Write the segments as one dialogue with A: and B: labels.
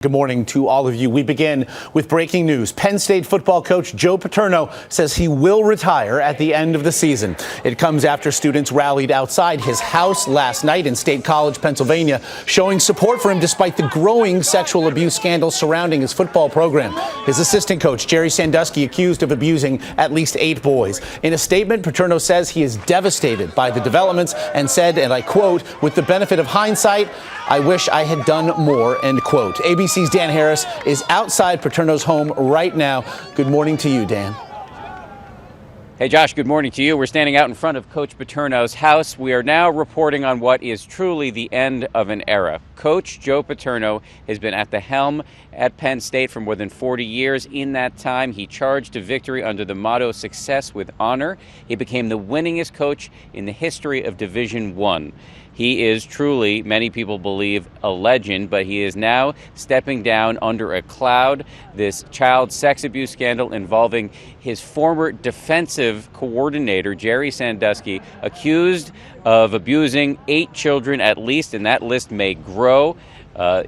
A: Good morning to all of you. We begin with breaking news. Penn State football coach Joe Paterno says he will retire at the end of the season. It comes after students rallied outside his house last night in State College, Pennsylvania, showing support for him despite the growing sexual abuse scandal surrounding his football program. His assistant coach, Jerry Sandusky, accused of abusing at least 8 boys. In a statement, Paterno says he is devastated by the developments and said, and I quote, "With the benefit of hindsight, I wish I had done more," end quote. ABC's Dan Harris is outside Paterno's home right now. Good morning to you, Dan.
B: Hey, Josh, good morning to you. We're standing out in front of Coach Paterno's house. We are now reporting on what is truly the end of an era. Coach Joe Paterno has been at the helm at Penn State for more than 40 years. In that time, he charged to victory under the motto, "Success with Honor." He became the winningest coach in the history of Division I. He is truly, many people believe, a legend, but he is now stepping down under a cloud. This child sex abuse scandal involving his former defensive coordinator, Jerry Sandusky, accused of abusing 8 children at least, and that list may grow.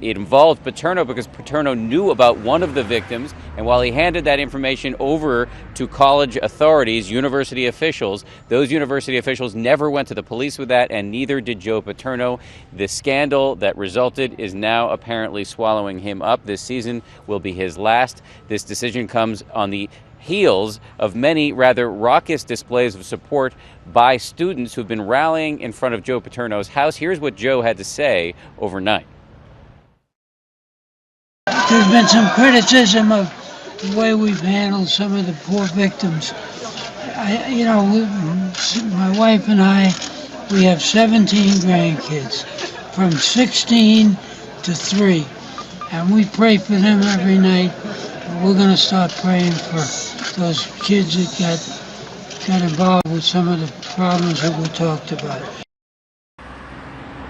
B: It involved Paterno because Paterno knew about one of the victims, and while he handed that information over to college authorities, university officials, those university officials never went to the police with that, and neither did Joe Paterno. The scandal that resulted is now apparently swallowing him up. This season will be his last. This decision comes on the heels of many rather raucous displays of support by students who've been rallying in front of Joe Paterno's house. Here's what Joe had to say overnight.
C: There's been some criticism of the way we've handled some of the poor victims. My wife and I, we have 17 grandkids, from 16 to 3, and we pray for them every night. We're going to start praying for those kids that got involved with some of the problems that we talked about.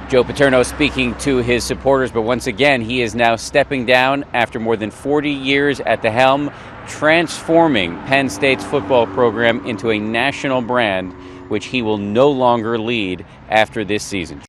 B: Joe Paterno speaking to his supporters, but once again, he is now stepping down after more than 40 years at the helm, transforming Penn State's football program into a national brand, which he will no longer lead after this season.